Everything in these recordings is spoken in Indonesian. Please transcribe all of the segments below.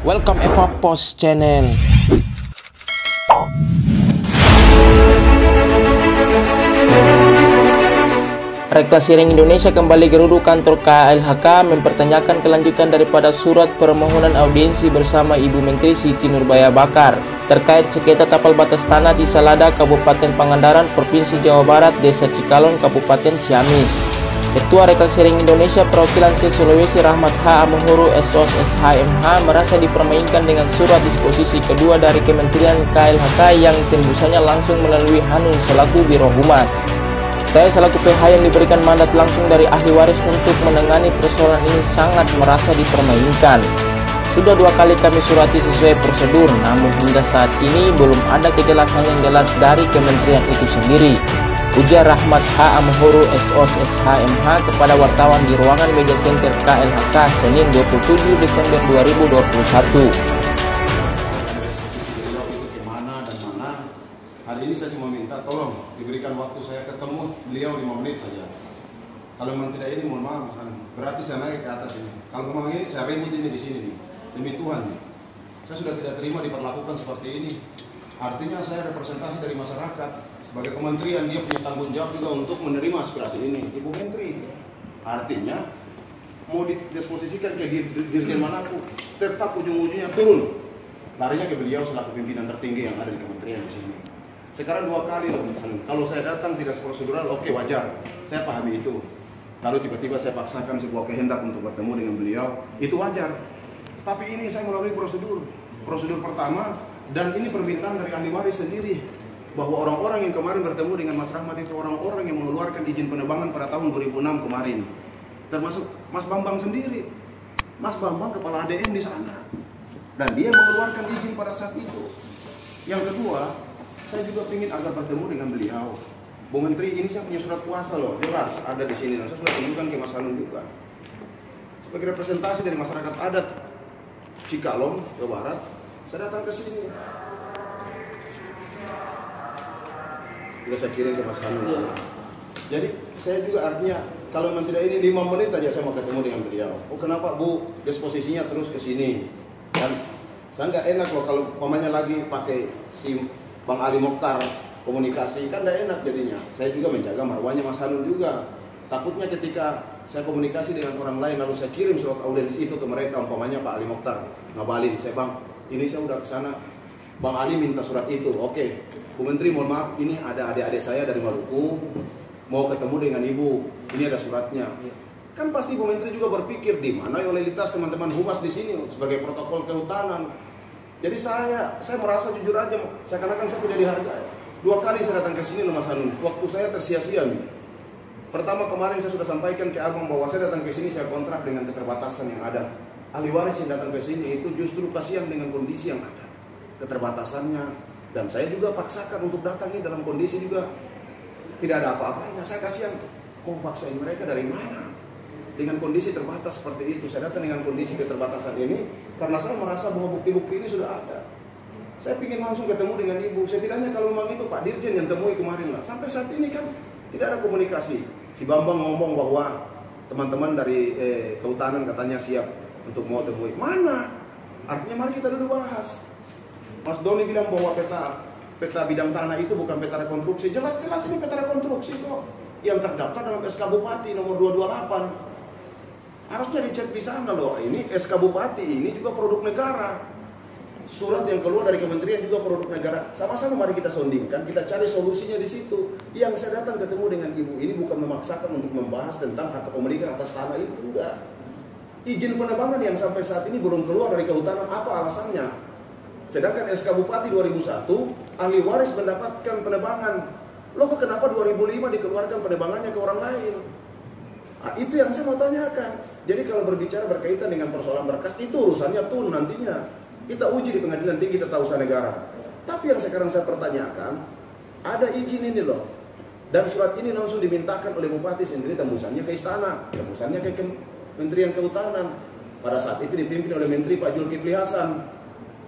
Welcome Eva Post Channel. Reklasi Ring Indonesia kembali gerudu kantor KLHK mempertanyakan kelanjutan daripada surat permohonan audiensi bersama Ibu Menteri Siti Nurbaya Bakar terkait sengketa tapal batas tanah Cisalada, Kabupaten Pangandaran, Provinsi Jawa Barat, Desa Cikalon, Kabupaten Ciamis. Ketua Reklasi Ring Indonesia Perwakilan Sulawesi Rahmat H. Amohoro SOS SHMH merasa dipermainkan dengan surat disposisi kedua dari Kementerian KLHK yang tembusannya langsung melalui Hanung selaku Biro Humas. Saya selaku PH yang diberikan mandat langsung dari ahli waris untuk menangani persoalan ini sangat merasa dipermainkan. Sudah 2 kali kami surati sesuai prosedur, namun hingga saat ini belum ada kejelasan yang jelas dari kementerian itu sendiri. Ujar Rahmat H. Amohoro SOS SHMH kepada wartawan di ruangan media center KLHK Senin 27 Desember 2021. Hari ini saya cuma minta tolong diberikan waktu saya ketemu beliau 5 menit saja. Kalau memang tidak ini mohon maaf, berarti saya naik ke atas ini. Kalau memang ini saya rembut ini di sini nih. Demi Tuhan nih. Saya sudah tidak terima diperlakukan seperti ini. Artinya saya representasi dari masyarakat. Sebagai kementerian dia punya tanggung jawab juga untuk menerima aspirasi ini. Ibu Menteri. Artinya mau didisposisikan ke dirjen manapun, tetap ujung-ujungnya turun. Larinya ke beliau selaku pimpinan tertinggi yang ada di kementerian di sini. Sekarang 2 kali loh, kalau saya datang tidak prosedural, oke, wajar, saya pahami itu. Lalu tiba-tiba saya paksakan sebuah kehendak untuk bertemu dengan beliau, itu wajar. Tapi ini saya melalui prosedur pertama, dan ini permintaan dari ahli waris sendiri, bahwa orang-orang yang kemarin bertemu dengan Mas Rahmat itu orang-orang yang mengeluarkan izin penerbangan pada tahun 2006 kemarin, termasuk Mas Bambang sendiri. Mas Bambang kepala ADM di sana, dan dia mengeluarkan izin pada saat itu. Yang kedua, saya juga ingin agar bertemu dengan beliau. Bu Menteri, ini saya punya surat kuasa loh, jelas ada di sini. Saya sudah tunjukkan ke Mas Hanung juga. Sebagai representasi dari masyarakat adat Cikalon, Jawa Barat, saya datang ke sini. Juga saya kirim ke Mas Hanung. Jadi saya juga artinya kalau memang tidak ini 5 menit aja saya mau ketemu dengan beliau. Oh kenapa Bu disposisinya terus ke sini? Dan saya nggak enak loh kalau pamannya lagi pakai SIM Bang Ali Mokhtar komunikasi, kan tidak enak jadinya. Saya juga menjaga marwahnya Mas Hanung juga. Takutnya ketika saya komunikasi dengan orang lain lalu saya kirim surat audiensi itu ke mereka, umpamanya Pak Ali Mokhtar ngabalin, saya Bang, ini saya udah ke sana, Bang Ali minta surat itu. Oke, Bu Menteri mohon maaf, ini ada adik-adik saya dari Maluku mau ketemu dengan Ibu, ini ada suratnya. Kan pasti Bu Menteri juga berpikir di mana loyalitas teman-teman humas di sini sebagai protokol kehutanan. Jadi saya merasa jujur aja, seakan-akan saya punya dihargai. 2 kali saya datang ke sini loh Mas Hanung, waktu saya tersia-sia nih. Pertama kemarin saya sudah sampaikan ke Abang bahwa saya datang ke sini saya kontrak dengan keterbatasan yang ada. Ahli waris yang datang ke sini itu justru kasihan dengan kondisi yang ada, keterbatasannya. Dan saya juga paksakan untuk datangi dalam kondisi juga tidak ada apa-apanya. Saya kasihan, mau paksain mereka dari mana? Dengan kondisi terbatas seperti itu, saya datang dengan kondisi keterbatasan ini karena saya merasa bahwa bukti-bukti ini sudah ada. Saya ingin langsung ketemu dengan Ibu. Setidaknya kalau memang itu Pak Dirjen yang temui kemarin lah. Sampai saat ini kan tidak ada komunikasi. Si Bambang ngomong bahwa teman-teman dari kehutanan katanya siap untuk mau temui. Mana? Artinya mari kita dulu bahas. Mas Doni bilang bahwa peta bidang tanah itu bukan peta rekonstruksi. Jelas-jelas ini peta rekonstruksi kok. Yang terdaftar dalam SK Bupati nomor 228. Harusnya dicek di sana loh. Ini SK Bupati ini juga produk negara. Surat yang keluar dari kementerian juga produk negara. Sama-sama mari kita sondingkan, kita cari solusinya di situ. Yang saya datang ketemu dengan Ibu ini bukan memaksakan untuk membahas tentang hak kepemilikan atas tanah itu, enggak. Izin penerbangan yang sampai saat ini belum keluar dari kehutanan, apa alasannya? Sedangkan SK Bupati 2001, ahli waris mendapatkan penerbangan. Loh kok kenapa 2005 dikeluarkan penerbangannya ke orang lain? Nah, itu yang saya mau tanyakan. Jadi kalau berbicara berkaitan dengan persoalan berkas, itu urusannya TUN nantinya. Kita uji di pengadilan tinggi tata usaha negara. Tapi yang sekarang saya pertanyakan, ada izin ini loh. Dan surat ini langsung dimintakan oleh Bupati sendiri, tembusannya ke istana, tembusannya ke Kementerian Kehutanan. Pada saat itu dipimpin oleh Menteri Pak Zulkifli Hasan.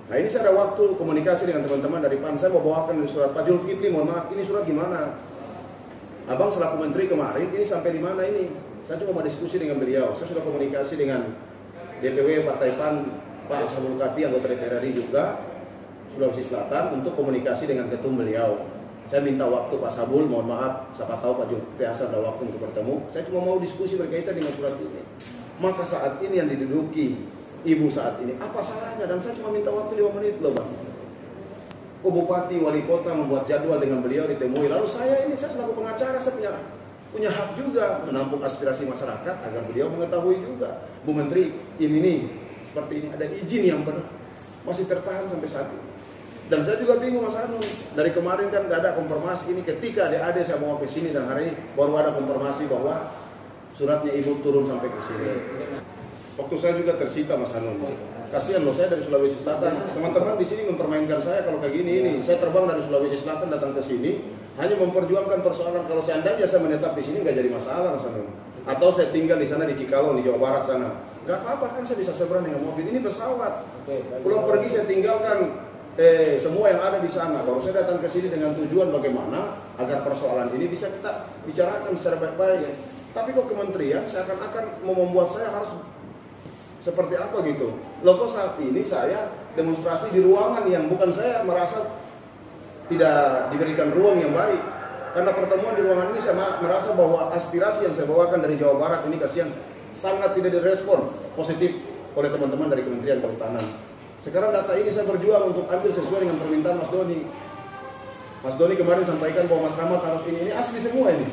Nah ini saya ada waktu komunikasi dengan teman-teman dari PAN. Saya mau bawakan surat Pak Zulkifli, mohon maaf, ini surat gimana? Abang selaku Menteri kemarin, ini sampai di mana ini? Saya cuma mau diskusi dengan beliau. Saya sudah komunikasi dengan DPW Partai PAN Pak Sabul Kapi anggota DPR RI juga Sulawesi Selatan untuk komunikasi dengan ketum beliau. Saya minta waktu Pak Sabul, mohon maaf, siapa tahu Pak Zulkifli Hasan ada waktu untuk bertemu. Saya cuma mau diskusi berkaitan dengan surat ini. Maka saat ini yang diduduki Ibu saat ini, apa salahnya? Dan saya cuma minta waktu 5 menit loh Bang. Bupati, wali kota membuat jadwal dengan beliau ditemui. Lalu saya selaku pengacara, saya punya hak juga menampung aspirasi masyarakat agar beliau mengetahui juga. Bu Menteri, ini nih, seperti ini, ada izin yang masih tertahan sampai saat ini. Dan saya juga bingung Mas Hanung, dari kemarin kan gak ada konfirmasi ini, ketika adik-adik saya bawa ke sini dan hari ini baru ada konfirmasi bahwa suratnya Ibu turun sampai ke sini. Waktu saya juga tersita Mas Hanung. Kasihan loh, saya dari Sulawesi Selatan. Teman-teman di sini mempermainkan saya kalau kayak gini ini. Saya terbang dari Sulawesi Selatan datang ke sini hanya memperjuangkan persoalan. Kalau seandainya saya menetap di sini nggak jadi masalah Mas Hanung. Atau saya tinggal di sana di Cikalong di Jawa Barat sana, nggak apa-apa kan, saya bisa seberang dengan mobil. Ini pesawat. Pulang pergi saya tinggalkan semua yang ada di sana. Baru saya datang ke sini dengan tujuan bagaimana agar persoalan ini bisa kita bicarakan secara baik-baik. Tapi kok kementerian seakan-akan mau membuat saya harus seperti apa gitu. Loh kok saat ini saya demonstrasi di ruangan yang bukan saya merasa tidak diberikan ruang yang baik. Karena pertemuan di ruangan ini saya merasa bahwa aspirasi yang saya bawakan dari Jawa Barat ini kasihan sangat tidak direspon positif oleh teman-teman dari Kementerian Kehutanan. Sekarang data ini saya berjuang untuk ambil sesuai dengan permintaan Mas Doni. Mas Doni kemarin sampaikan bahwa Mas Rahmat harus ini asli semua ini.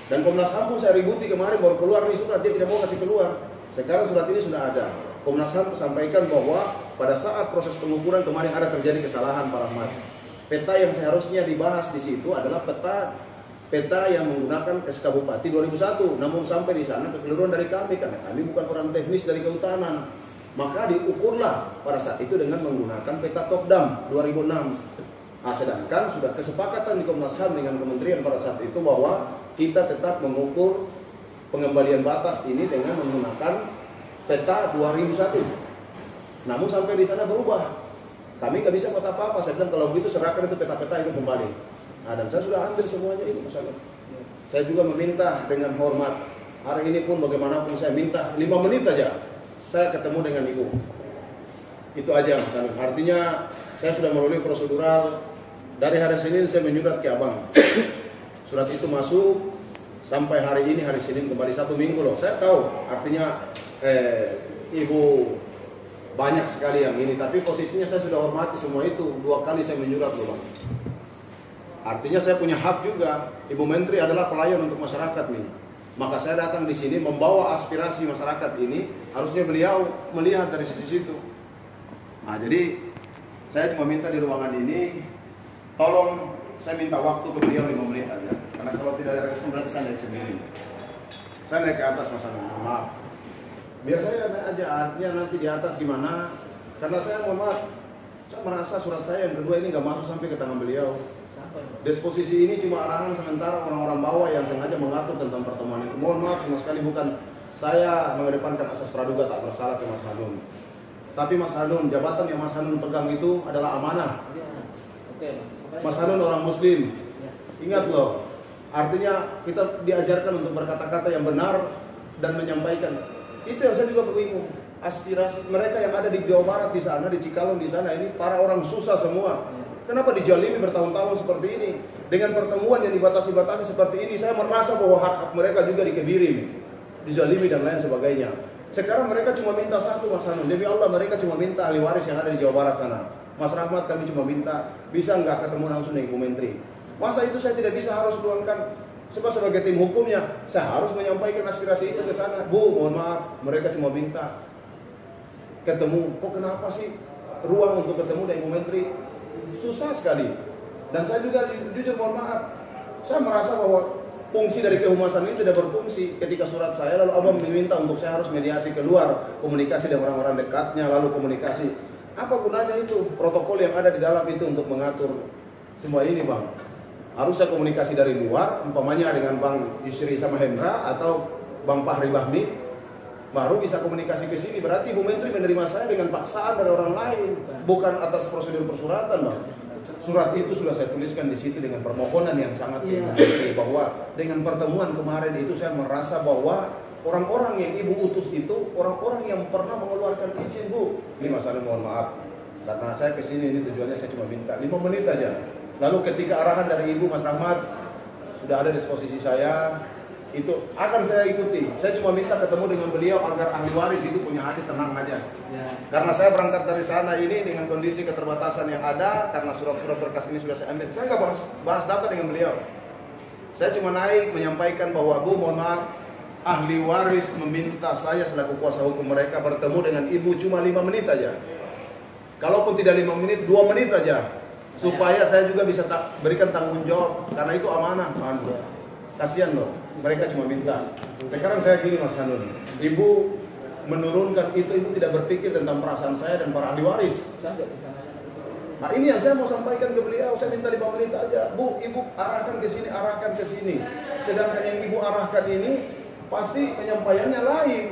Dan Komnas HAM pun saya ributi kemarin baru keluar nih surat, dia tidak mau kasih keluar. Sekarang surat ini sudah ada. Komnas HAM sampaikan bahwa pada saat proses pengukuran kemarin ada terjadi kesalahan Pak Rahmat. Peta yang seharusnya dibahas di situ adalah peta yang menggunakan SK Bupati 2001. Namun sampai di sana kekeliruan dari kami karena kami bukan orang teknis dari kehutanan. Maka diukurlah pada saat itu dengan menggunakan peta Topdam 2006. Nah, sedangkan sudah kesepakatan di Komnas HAM dengan kementerian pada saat itu bahwa kita tetap mengukur pengembalian batas ini dengan menggunakan peta 2001. Namun sampai di sana berubah. Kami nggak bisa buat apa-apa. Saya bilang kalau begitu serahkan itu peta-peta itu kembali. Nah, dan saya sudah ambil semuanya itu masalah. Saya juga meminta dengan hormat. Hari ini pun bagaimanapun saya minta 5 menit aja saya ketemu dengan Ibu. Itu aja masalah. Artinya saya sudah melalui prosedural. Dari hari Senin saya menyurat ke Abang. Surat itu masuk sampai hari ini, hari Senin kembali 1 minggu loh. Saya tahu artinya Ibu banyak sekali yang ini, tapi posisinya saya sudah hormati semua itu. 2 kali saya menyurat loh Bang. Artinya saya punya hak juga. Ibu Menteri adalah pelayan untuk masyarakat nih. Maka saya datang di sini membawa aspirasi masyarakat ini. Harusnya beliau melihat dari sisi situ. Nah, jadi saya cuma minta di ruangan ini, tolong saya minta waktu ke beliau 5 menit aja. Karena kalau tidak ada respon berarti saya naik sendiri. Saya naik ke atas Mas Anung, maaf. Biar saya naik aja, artinya nanti di atas gimana. Karena saya mohon maaf, saya merasa surat saya yang kedua ini nggak masuk sampai ke tangan beliau. Disposisi ini cuma arahan sementara orang-orang bawah yang sengaja mengatur tentang pertemuan itu. Mohon maaf sama sekali bukan saya mengedepankan asas praduga tak bersalah ke Mas Hanun. Tapi Mas Hanun, jabatan yang Mas Hanun pegang itu adalah amanah. Mas Hanun orang Muslim. Ingat loh, artinya kita diajarkan untuk berkata-kata yang benar dan menyampaikan. Itu yang saya juga bingung. Aspirasi mereka yang ada di Jawa Barat di sana, di Cikalong di sana ini para orang susah semua. Kenapa dijalimi bertahun-tahun seperti ini? Dengan pertemuan yang dibatasi-batasi seperti ini, saya merasa bahwa hak-hak mereka juga dikebiri, dizalimi dan lain sebagainya. Sekarang mereka cuma minta satu Mas Hanun. Demi Allah mereka cuma minta ahli waris yang ada di Jawa Barat sana. Mas Rahmat kami cuma minta, bisa nggak ketemu langsung dengan Ibu Menteri? Masa itu saya tidak bisa harus luangkan, sebab sebagai tim hukumnya, saya harus menyampaikan aspirasi itu ke sana. Bu, mohon maaf, mereka cuma minta ketemu. Kok kenapa sih ruang untuk ketemu dengan Ibu Menteri? Susah sekali. Dan saya juga jujur mohon maaf, saya merasa bahwa fungsi dari kehumasan ini tidak berfungsi. Ketika surat saya lalu Abang meminta untuk saya harus mediasi keluar, komunikasi dengan orang-orang dekatnya, lalu komunikasi. Apa gunanya itu? Protokol yang ada di dalam itu untuk mengatur semua ini Bang. Harus saya komunikasi dari luar, umpamanya dengan Bang Yusri sama Hendra atau Bang Fahri Bahmi, baru bisa komunikasi ke sini. Berarti Ibu Menteri menerima saya dengan paksaan dari orang lain, bukan atas prosedur persuratan Bang. Surat itu sudah saya tuliskan di situ dengan permohonan yang sangat bahwa dengan pertemuan kemarin itu saya merasa bahwa orang-orang yang ibu utus itu orang-orang yang pernah mengeluarkan izin, Bu. Ini Mas Hanun, mohon maaf, karena saya kesini ini tujuannya saya cuma minta 5 menit aja. Lalu ketika arahan dari Ibu Mas Rahmat sudah ada disposisi saya, itu akan saya ikuti. Saya cuma minta ketemu dengan beliau agar ahli waris itu punya hati tenang aja. Karena saya berangkat dari sana ini dengan kondisi keterbatasan yang ada, karena surat-surat berkas ini sudah saya ambil. Saya nggak bahas data dengan beliau. Saya cuma naik menyampaikan bahwa, Bu, mohon maaf, ahli waris meminta saya selaku kuasa hukum mereka bertemu dengan ibu cuma 5 menit aja. Kalaupun tidak 5 menit, 2 menit aja, supaya saya juga bisa berikan tanggung jawab, karena itu amanah, Pak. Kasihan loh, mereka cuma minta. Sekarang saya gini, Mas Hanun, ibu menurunkan itu, ibu tidak berpikir tentang perasaan saya dan para ahli waris. Nah, ini yang saya mau sampaikan ke beliau. Saya minta 5 menit aja, Bu, ibu arahkan ke sini, arahkan ke sini. Sedangkan yang ibu arahkan ini pasti penyampaiannya lain.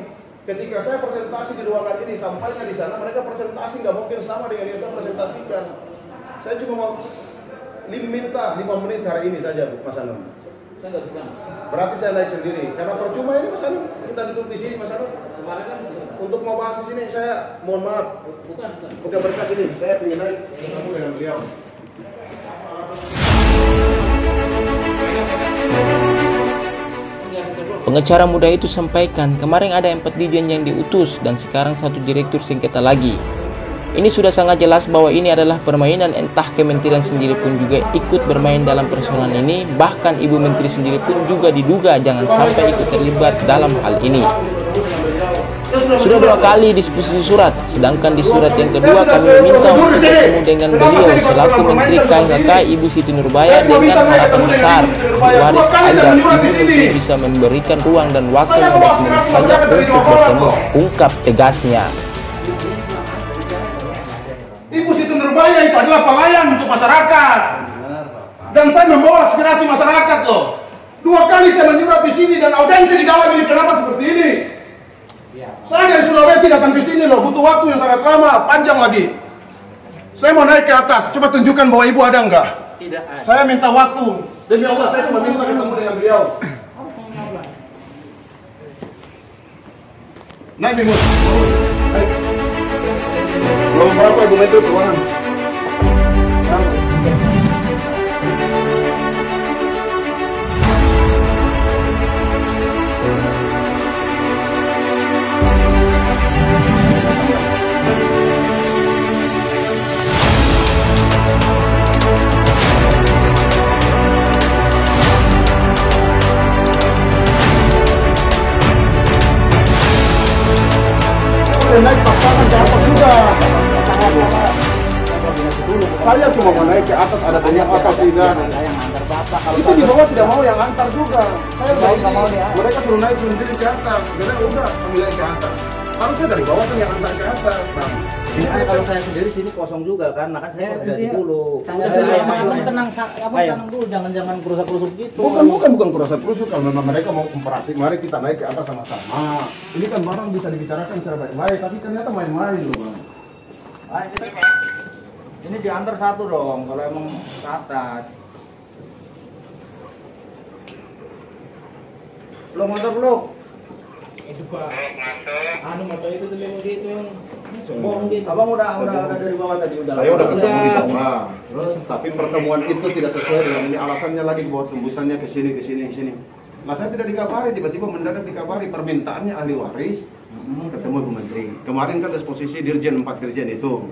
Ketika saya presentasi di ruangan ini, sampainya di sana, mereka presentasi nggak mungkin sama dengan yang saya presentasikan. Saya cuma mau minta 5 menit hari ini saja, Bu, Mas Hanun. Saya nggak bisa. Berarti saya naik sendiri, karena percuma ini, Mas Hanun. Kita duduk di sini, Mas Hanun. Kemarin kan Untuk mau bahas di sini, saya mohon maaf. bukan. Berkas ini, saya ingin naik ketemu dengan beliau. Pengacara muda itu sampaikan kemarin ada 4 dirjen yang diutus dan sekarang 1 direktur sengketa lagi. Ini sudah sangat jelas bahwa ini adalah permainan, entah kementerian sendiri pun juga ikut bermain dalam persoalan ini. Bahkan Ibu Menteri sendiri pun juga diduga jangan sampai ikut terlibat dalam hal ini. Sudah 2 kali disposisi surat, sedangkan di surat yang kedua kami meminta untuk bertemu dengan beliau selaku Menteri KHK Ibu Siti Nurbaya dengan harapan besar waris agar Ibu Menteri bisa memberikan ruang dan waktu 15 menit saja untuk bertemu, ungkap tegasnya. Ibu Siti Nurbaya itu adalah pelayan untuk masyarakat, dan saya membawa aspirasi masyarakat loh. 2 kali saya menyurat di sini dan audiensi di dalam ini, kenapa seperti ini? Saya dari Sulawesi datang ke sini loh, butuh waktu yang sangat lama, panjang lagi. Saya mau naik ke atas, coba tunjukkan bahwa ibu ada enggak? Tidak ada. Saya minta waktu, demi Allah saya cuma minta ketemu dengan beliau. Naik Mimus. Naik. Belum berapa Ibu Menteri Keuangan? Naik paksakan ke atas juga. Saya cuma mau naik ke atas, ada banyak atau tidak. Itu di bawah tidak mau yang antar juga. Saya mereka suruh naik sendiri ke atas. Jadi udah ambil ke atas. Harusnya dari bawah kan yang antar ke atas. Ini kalau saya sendiri sini kosong juga kan, nah kan saya koordinasi dulu. Tenang dulu, jangan kerusak-kerusuk gitu. Bukan kerusuk-kerusuk. Kalau memang mereka mau komparatif, mari kita naik ke atas sama-sama. Ini kan barang bisa dibicarakan secara baik-baik, tapi ternyata main-main loh, Bang. Ini diantar 1 dong, kalau emang ke atas. Belum motor belum? Itu Pak. Anu motor itu tuh gitu yang bohong gitu. Abang udah dari bawah tadi udah. Saya udah ketemu di bawah. Terus tapi pertemuan itu tidak sesuai dengan ini, alasannya lagi bahwa tembusannya ke sini. Nah, saya tidak dikabari, tiba-tiba mendadak dikabari permintaannya ahli waris ketemu Ibu Menteri. Kemarin kan disposisi dirjen 4 dirjen itu.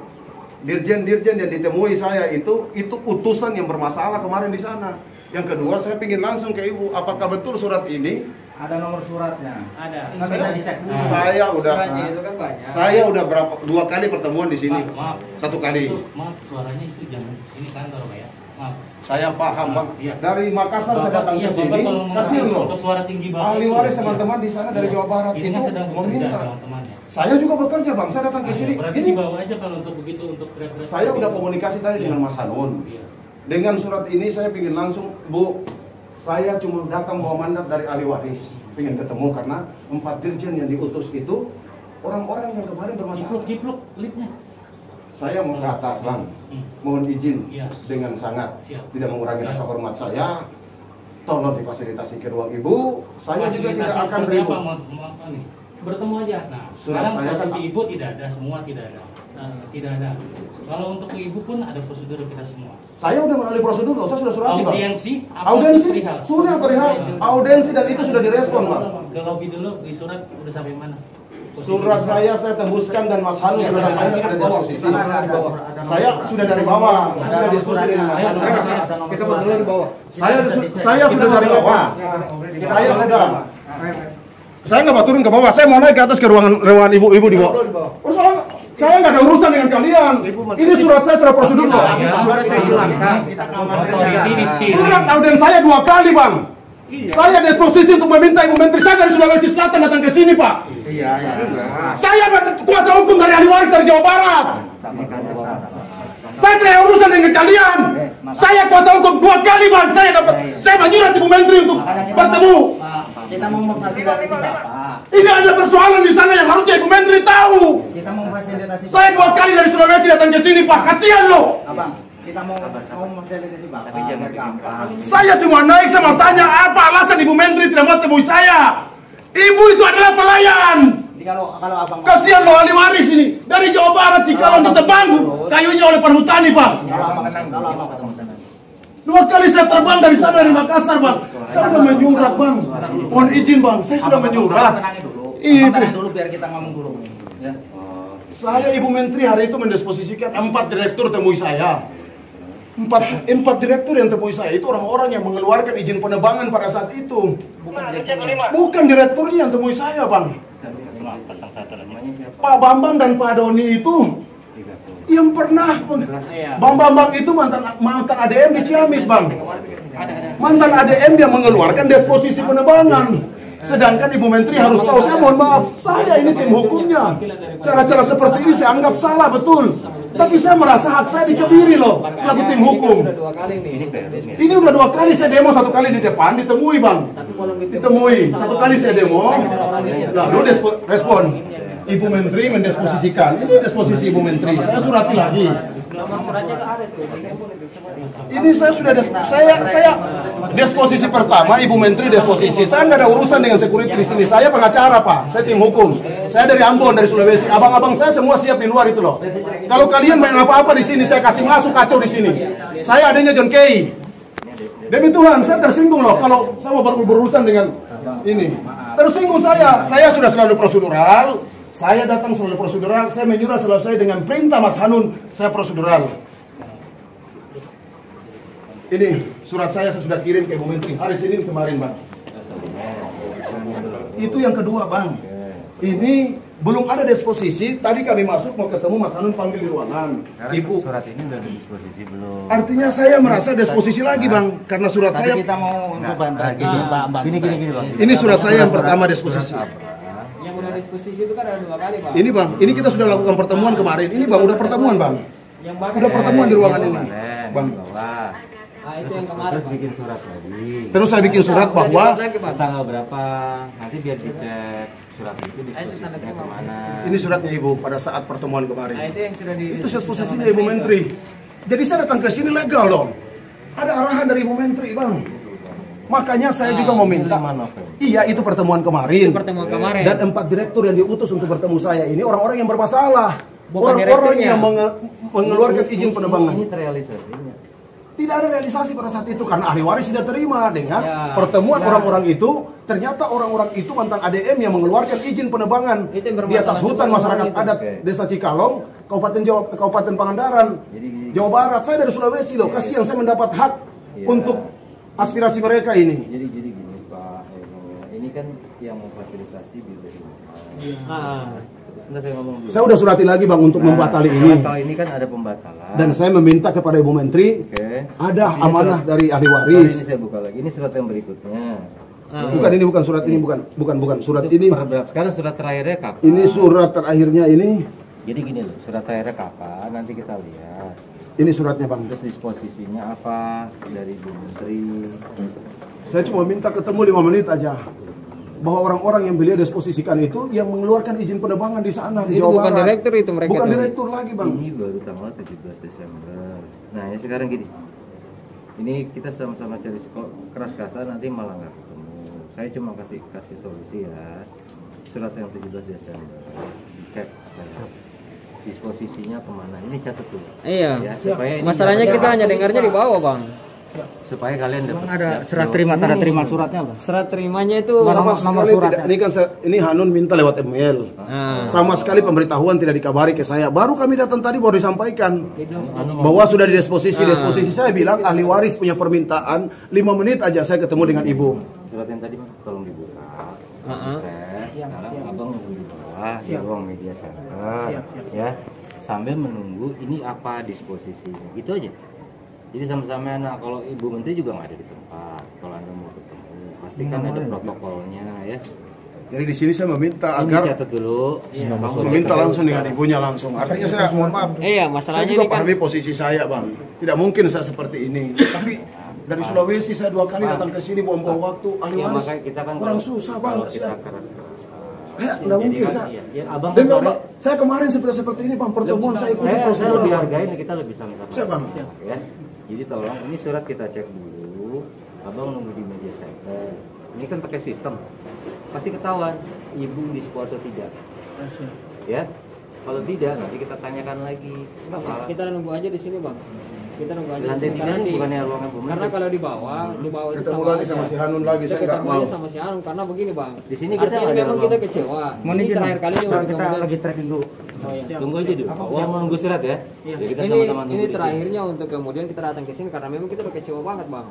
Dirjen-dirjen yang ditemui saya itu utusan yang bermasalah kemarin di sana. Yang kedua, saya ingin langsung ke Ibu, apakah betul surat ini? Ada nomor suratnya. Ada. Kan bisa dicek dulu. Suratnya itu kan banyak. Saya udah 2 kali pertemuan di sini. Maaf. 1 kali. Maaf, suaranya itu jangan ini kantor Pak ya. Maaf. Saya paham, Bang. Iya. Dari Makassar saya datang ke sini. Kasih loh. Untuk suara tinggi Bapak. Ahli waris teman-teman di sana dari Jawa Barat Ini kan itu sedang bekerja meminta. teman-temannya. Saya juga bekerja, Bang. Saya datang ke sini. Berarti Ini dibawa aja kalau untuk begitu untuk referensi. saya udah komunikasi tadi dengan Mas Hanun. Iya. Dengan surat ini saya ingin langsung, Bu, saya cuma datang bawa mandat dari ahli waris, ingin ketemu karena 4 dirjen yang diutus itu orang-orang yang kemarin bermasalah. Cipluk lipnya. Saya mau ke atas, Bang. Mohon izin Iya. dengan sangat Siap. tidak mengurangi Iya. rasa hormat saya. tolong difasilitasi ke ruang ibu. Saya juga tidak Fasilitasi akan seperti ribut. apa, apa nih? Bertemu aja. Nah, Surat sekarang saya posisi kan- ibu tidak ada, semua tidak ada. Nah, tidak ada. Kalau untuk ke ibu pun ada prosedur kita semua. Saya udah melalui prosedur loh, saya sudah surati, Bang. Audiensi, apa Audiensi itu perihal? sudah perihal. Audiensi dan itu sudah direspon, Bang. Ke lobby dulu, di surat udah sampai mana? Surat saya tembuskan dan Mas Hanung sudah sampaikan ada disposisi. Saya sudah dari bawah, saya sudah diskusi dengan Mas Hanung. Kita berdua di bawah. Saya sudah dari bawah. Saya sudah. Saya nggak mau turun ke bawah, saya mau naik ke atas ke ruangan ibu-ibu di bawah. Soalnya saya nggak ada urusan dengan kalian. Ini surat saya sudah prosedur loh. Otoriti di sini. Surat audien saya 2 kali, Bang. Saya disposisi untuk meminta Ibu Menteri saya dari Sulawesi Selatan datang ke sini, Pak. Saya kuasa hukum dari ahli waris dari Jawa Barat. Saya tidak ada urusan dengan kalian. Saya kuasa hukum 2 kali, Bang. Saya menyurat Ibu Menteri untuk bertemu. Kita mau memfasilitasi Bapak. Ini ada persoalan di sana yang harusnya Ibu Menteri tahu. Kita mau memfasilitasi. Saya 2 kali dari Sulawesi datang ke sini, Pak. Kasihan loh. Abang, kita mau memfasilitasi Bapak. Tapi jangan gampang. Saya cuma naik, saya mau tanya apa alasan Ibu Menteri tidak mau temui saya. Ibu itu adalah pelayan. Jadi kalau abang Kasihan loh ahli waris ini. Dari Jawa Barat, Cikalong ditebang kayunya oleh perhutani, Bang. kalau abang ketemu sana. 2 kali saya terbang dari sana dari Makassar, Bang. Saya sudah menyurat, Bang. Mohon izin, Bang. Saya sudah menyurat. Tenangin dulu. Ibu. Tenangin dulu biar kita ngomong dulu. Ya. Saya Ibu Menteri hari itu mendisposisikan 4 direktur temui saya. 4 direktur yang temui saya itu orang-orang yang mengeluarkan izin penerbangan pada saat itu. Bukan direkturnya yang temui saya, Bang. Pak Bambang dan Pak Doni itu yang pernah Bang Bambang itu mantan ADM di Ciamis, Bang. Mantan ADM yang mengeluarkan disposisi penerbangan. Sedangkan Ibu Menteri harus tahu, saya mohon maaf, saya ini tim hukumnya. Cara-cara seperti ini saya anggap salah, betul. Tapi saya merasa hak saya dikebiri loh, selaku tim hukum. Ini udah 2 kali saya demo, 1 kali di depan, ditemui, Bang. Ditemui, 1 kali saya demo, lalu respon. Ibu Menteri mendisposisikan. Ini disposisi Ibu Menteri. Saya surati lagi. Ini saya sudah saya disposisi pertama, Ibu Menteri disposisi. Saya nggak ada urusan dengan security di sini. Saya pengacara, Pak. Saya tim hukum. Saya dari Ambon, dari Sulawesi. Abang-abang saya semua siap di luar itu loh. Kalau kalian main apa-apa di sini, saya kasih masuk kacau di sini. Saya adanya John Kay. Demi Tuhan, saya tersinggung loh kalau saya mau berurusan dengan ini. Tersinggung saya. Saya sudah selalu prosedural. Saya datang selalu prosedural, saya menyurat selesai dengan perintah Mas Hanun, saya prosedural. Ini surat saya sudah kirim ke Ibu Menteri hari Senin kemarin, Bang. Itu yang kedua, Bang. Ini belum ada disposisi. Tadi kami masuk mau ketemu Mas Hanun, panggil di ruangan. Ibu, surat ini udah ada disposisi belum? artinya saya merasa disposisi lagi, Bang, karena surat Tadi saya. kita mau untuk bantu Gini Bang. Ini surat saya yang pertama disposisi. Yang udah disposisi itu kan ada 2 kali, Pak. Ini, Bang, ini kita sudah lakukan pertemuan kemarin. Ini, Bang, udah pertemuan, Bang. Yang baru Udah pertemuan di ruangan ini, Bang. Bawah. itu yang kemarin. Terus bikin surat lagi. Terus saya bikin surat bahwa Tanggal berapa? Nanti biar dicek surat itu disposisinya kemana. ini suratnya Ibu pada saat pertemuan kemarin. Nah, itu yang sudah di Itu posisinya Ibu Menteri. Jadi saya datang ke sini legal dong. Ada arahan dari Ibu Menteri, Bang. Makanya saya juga mau minta. Iya, itu pertemuan kemarin. pertemuan kemarin. Dan 4 direktur yang diutus untuk bertemu saya ini orang-orang yang bermasalah. Bukan Orang-orang direkturnya. yang mengeluarkan izin penerbangan. Ini terrealisasinya. Tidak ada realisasi pada saat itu karena ahli waris tidak terima dengan Ya. pertemuan orang-orang itu. Ternyata orang-orang itu mantan ADM yang mengeluarkan izin penerbangan Itu yang di atas bermasalah hutan semua masyarakat itu. adat Desa Cikalong, Kabupaten Pangandaran, Jawa Barat. Saya dari Sulawesi loh. Kasihan saya mendapat hak untuk aspirasi mereka ini. Jadi gini Pak, ini kan yang memfasilitasi bila Sebentar saya ngomong dulu. Saya udah surati lagi, Bang, untuk membatali ini. Kalau ini kan ada pembatalan. Dan saya meminta kepada Ibu Menteri, Oke. ada Ini amanah surat- dari ahli Ini waris. saya buka lagi. Ini surat yang berikutnya. Bukan, ini bukan surat ini, bukan surat ini. Sekarang surat terakhirnya kapan? Ini surat terakhirnya ini. Jadi gini loh, surat terakhirnya kapan? Nanti kita lihat. Ini suratnya, Bang. Terus disposisinya apa dari Bu Menteri? Saya cuma minta ketemu 5 menit aja. Bahwa orang-orang yang beliau disposisikan itu yang mengeluarkan izin penerbangan di sana di Itu Jawa bukan Barat. direktur itu mereka Bukan tuh. direktur lagi, Bang. Ini baru tanggal 17 Desember. Nah, ini sekarang gini. Ini kita sama-sama cari keras-kerasan nanti malah nggak ketemu. Saya cuma kasih solusi ya. Surat yang 17 Desember dicek disposisinya kemana. Ini catat tuh. Iya. Ya, supaya ini Masalahnya kita hanya dengarnya di bawah, Bang. supaya kalian dapat Ada serat terima, tanda terima suratnya apa? Serat terimanya itu Sama nomor sekali suratnya. tidak, ini kan ini Hanun minta lewat email. Sama sekali pemberitahuan tidak dikabari ke saya. Baru kami datang tadi baru disampaikan bahwa sudah disposisi. Disposisi saya bilang ahli waris punya permintaan 5 menit aja saya ketemu dengan ibu. surat yang tadi Mas, tolong dibuka. Sekarang abang nunggu di bawah di ruang media center, ya sambil menunggu ini apa disposisinya, gitu aja. Jadi sama-sama, nah kalau Ibu Menteri juga nggak ada di tempat, kalau Anda mau ketemu, pastikan ada protokolnya ya. Jadi di sini saya meminta Ini agar catat dulu, meminta langsung dengan ibunya langsung. Artinya saya mohon maaf. Iya, Saya masalahnya juga ini kan pahami posisi saya, Bang. Tidak mungkin saya seperti ini. Tapi dari Sulawesi saya 2 kali datang ke sini buang-buang waktu. Ahli ya waris makanya kita kan kurang susah, Bang. kalau kita keras. Nggak mungkin kan, saya. iya, abang Demi kan Allah, saya kemarin seperti ini, Bang. Pertemuan saya ikuti saya prosedur. lebih Bang. hargain, kita lebih sama-sama. Siap, Bang. Ya. Jadi tolong ini surat kita cek dulu. Abang nunggu di media center. Ini kan pakai sistem. Pasti ketahuan ibu di atau tidak. Ya. Kalau tidak nanti kita tanyakan lagi. Bang, kita nunggu aja di sini, Bang. Kita nunggu aja di Lantai sini 3 karena ini bukannya ruangan Bu karena Menteri. kalau di bawah itu Ketemu lagi sama si Hanun lagi, saya nggak ketemu mau. aja sama si Hanun karena begini, Bang. Di sini kita Artinya ada memang ruang. kita kecewa. Ini terakhir kali Kita kemudian lagi tracking dulu. Oh, iya. Tunggu aja dulu. Oh, mau nunggu surat ya? Ya kita ini sama-sama nunggu ini di sini. terakhirnya untuk kemudian kita datang ke sini karena memang kita udah kecewa banget, Bang.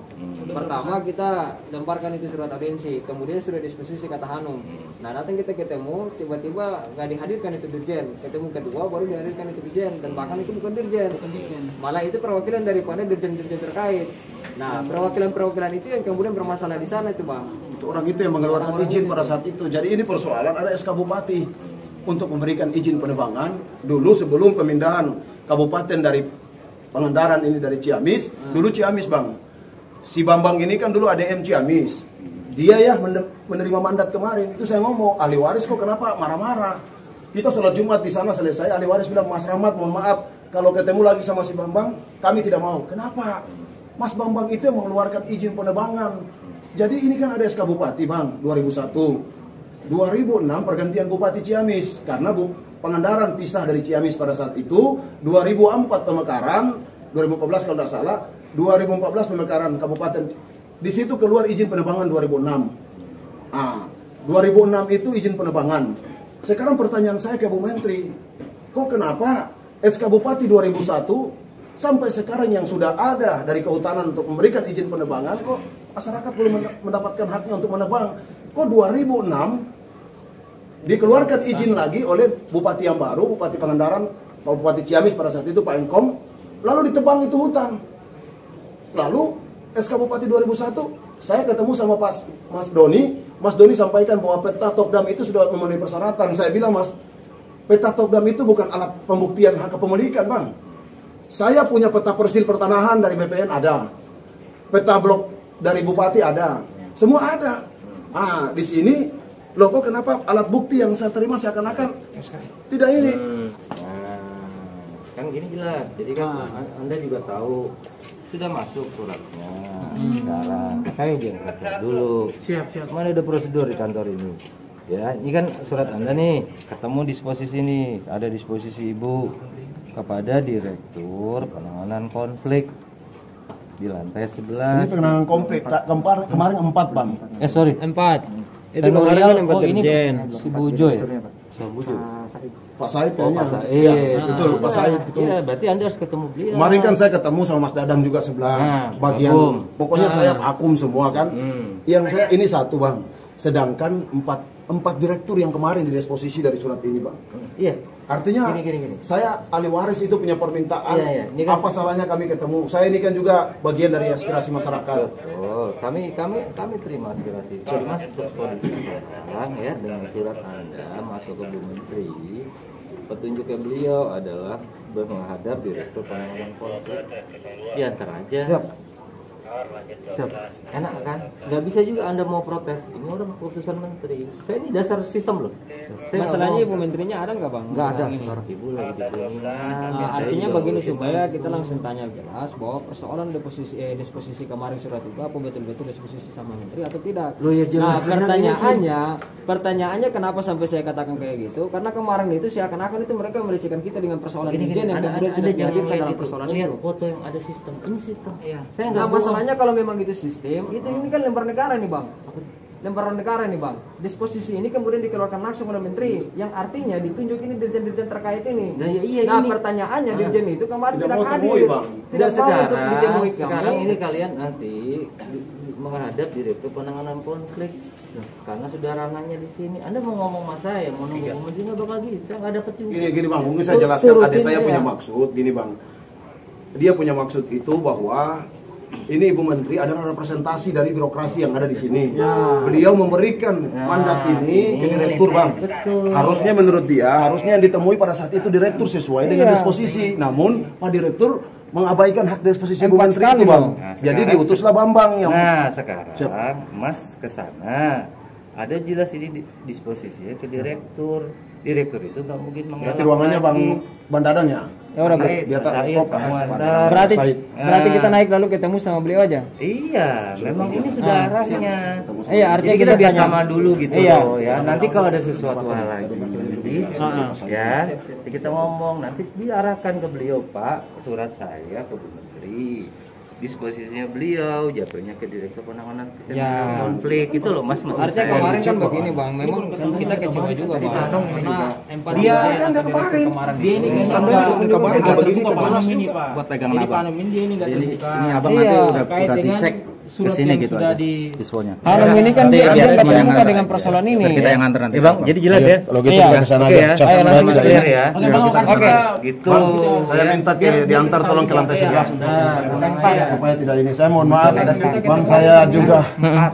Pertama kita lemparkan itu surat audiensi, kemudian sudah diskusi kata Hanum. Nah, datang kita ketemu, tiba-tiba nggak dihadirkan itu dirjen. Ketemu kedua baru dihadirkan itu dirjen dan bahkan itu bukan dirjen. Malah itu perwakilan daripada dirjen-dirjen terkait. Nah, perwakilan-perwakilan itu yang kemudian bermasalah di sana itu, Bang. Itu orang itu yang mengeluarkan izin pada saat itu. Jadi ini persoalan ada SK Bupati untuk memberikan izin penerbangan dulu sebelum pemindahan kabupaten dari Pangandaran ini dari Ciamis. Dulu Ciamis, Bang. Si Bambang ini kan dulu ADM Ciamis. Dia ya menerima mandat kemarin. Itu saya ngomong, ahli waris kok kenapa marah-marah? Kita sholat Jumat di sana selesai, ahli waris bilang, Mas Rahmat mohon maaf, kalau ketemu lagi sama si Bambang, kami tidak mau. Kenapa? Mas Bambang itu yang mengeluarkan izin penerbangan. Jadi ini kan ada SK Bupati, Bang, 2001. 2006 pergantian Bupati Ciamis karena Pangandaran pisah dari Ciamis pada saat itu. 2004 pemekaran, 2014 kalau tidak salah, 2014 pemekaran kabupaten. Di situ keluar izin penerbangan 2006. 2006 itu izin penerbangan. Sekarang pertanyaan saya ke Bu Menteri, kok kenapa SK Bupati 2001 sampai sekarang yang sudah ada dari kehutanan untuk memberikan izin penerbangan, kok masyarakat belum mendapatkan haknya untuk menerbang? Kok 2006 dikeluarkan izin lagi oleh Bupati yang baru, Bupati Pangandaran, Bupati Ciamis pada saat itu Pak Enkom, lalu ditebang itu hutan. Lalu SK Bupati 2001, saya ketemu sama Mas Doni. Mas Doni sampaikan bahwa peta Tokdam itu sudah memenuhi persyaratan. Saya bilang, Mas, peta Tokdam itu bukan alat pembuktian hak kepemilikan, Bang. Saya punya peta persil pertanahan dari BPN ada, peta blok dari Bupati ada, semua ada. Di sini loh, kok kenapa alat bukti yang saya terima seakan-akan tidak ini? Kan gini jelas. Jadi kan Anda juga tahu sudah masuk suratnya. Sekarang saya jangan kata dulu. Siap. Mana ada prosedur di kantor ini? Ya, ini kan surat Anda nih, ketemu disposisi nih, ada disposisi Ibu kepada Direktur Penanganan Konflik di lantai 11. Ini penanganan konflik kemarin 4, Bang. Sorry, 4. Itu Dan kemarin Uriel, kan 4 ini dirjen. si Bujo ya? Si Bujo. Pak Said Oh, kayaknya. Pak Said. Iya, betul Pak Said itu. Iya, berarti Anda harus ketemu beliau. Kemarin kan saya ketemu sama Mas Dadang juga sebelah bagian. akum. Pokoknya saya akum semua kan. Yang saya ini satu, Bang. Sedangkan 4 direktur yang kemarin didisposisi dari surat ini, Bang. Iya. Artinya Gini. saya ahli waris itu punya permintaan. Iya. Ini kan- apa salahnya kami ketemu? Saya ini kan juga bagian dari aspirasi masyarakat. Betul. Kami terima aspirasi. Cuma kondisi sekarang ya dengan surat Anda masuk ke Bu Menteri, petunjuknya beliau adalah menghadap Direktur Penanganan Konflik. Diantar aja. Siap. Enak kan? Nggak bisa juga Anda mau protes. Ini orang keputusan menteri. Saya ini dasar sistem loh. Saya Masalahnya Ibu Menterinya ada nggak Bang? nggak ada. Ibu lagi di kuningan. Artinya begini supaya kita langsung tanya jelas bahwa persoalan disposisi kemarin surat itu apa betul-betul disposisi sama Menteri atau tidak. Loh, ya jelas. Nah pertanyaannya kenapa sampai saya katakan kayak gitu? Karena kemarin itu seakan-akan itu mereka melecehkan kita dengan persoalan Dirjen yang kemudian tidak dihadirkan dalam persoalan itu. Foto yang ada sistem. Ini sistem. Saya Nah nggak masalahnya kalau memang itu sistem, itu ini kan lempar negara nih Bang. Lemparan negara nih Bang. Disposisi ini kemudian dikeluarkan langsung oleh Menteri, yang artinya ditunjuk ini dirjen-dirjen terkait ini. Nah, pertanyaannya dirjen itu kemarin tidak hadir, tidak mau untuk ditemui kami. Sekarang ini kalian nanti menghadap Direktur Penanganan Konflik. Karena sudah ranahnya di sini. Anda mau ngomong sama saya, mau nunggu Menteri nggak bakal bisa, nggak dapat juga. Gini Bang, mungkin saya jelaskan. Adik saya punya maksud, gini Bang. Dia punya maksud itu bahwa ini Ibu Menteri adalah representasi dari birokrasi yang ada di sini. Beliau memberikan mandat ini ke direktur Bang. Harusnya menurut dia, harusnya yang ditemui pada saat itu direktur sesuai dengan disposisi. Namun Pak Direktur mengabaikan hak disposisi Ibu Menteri itu Bang. Jadi diutuslah Bambang yang. Nah sekarang Mas ke sana. Ada jelas ini disposisinya ke direktur. Direktur itu nggak mungkin mengalami. Ruangannya Bang Dadang ya. Ya udah berarti kita naik lalu ketemu sama beliau aja. Iya, memang ini sudah arahnya. Iya, artinya kita biar sama dulu gitu loh ya. Nanti kalau ada sesuatu hal lagi, ya kita ngomong nanti diarahkan ke beliau Pak, surat saya ke Bu Menteri. Disposisinya beliau jatuhnya ke Direktur Penanganan Konflik itu loh Mas. Artinya kemarin kan begini Bang, memang kita kecewa juga Bang. Karena empati dia kan udah kemarin. Dia ini kemarin ini Pak. Buat pegang Jadi apa? Pak Anom ini nggak terbuka. Ini abang nanti udah dicek surat kesini yang gitu sudah aja disponya. Hanum ini kan dia nggak terbuka dengan persoalan ini. Kita yang antar nanti. Bang, jadi jelas ya. Kalau gitu kita kesana aja. Ayo langsung clear ya. Oke. Gitu. Saya minta diantar tolong ke lantai 11 supaya tidak ini. Saya mohon maaf Bang, saya juga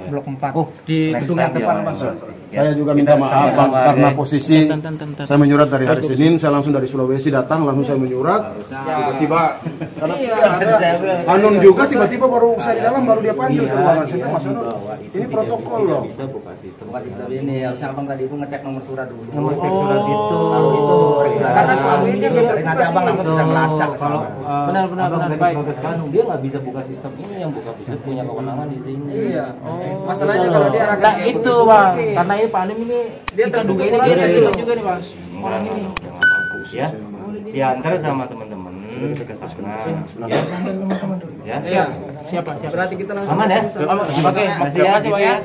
Blok 4. Oh, di gedung yang depan Bang. saya juga minta maaf Bang karena posisi saya menyurat dari hari Senin, saya langsung dari Sulawesi datang langsung saya menyurat tiba-tiba karena Hanum juga tiba-tiba baru saya di dalam baru dia panggil ke ruangan saya Mas Hanum ini protokol loh. Bisa buka sistem. Bukan sistem ini harusnya abang tadi itu ngecek nomor surat dulu. Nomor cek surat itu. Kalau itu regulasi. Karena selama ini dia nanti abang langsung bisa melacak. Kalau benar baik. Dia nggak bisa buka sistem ini, yang buka sistem punya kewenangan di sini. Iya. Masalahnya kalau dia Nah itu Bang, karena ini Pak Anom ini Dia kita duga ini tertutup dia lagi. juga nih Bang. Orang ini. Ya. Ya antar sama teman-teman ke sana. Ya. Iya. Siapa? berarti kita langsung Aman ya? Oke, makasih ya.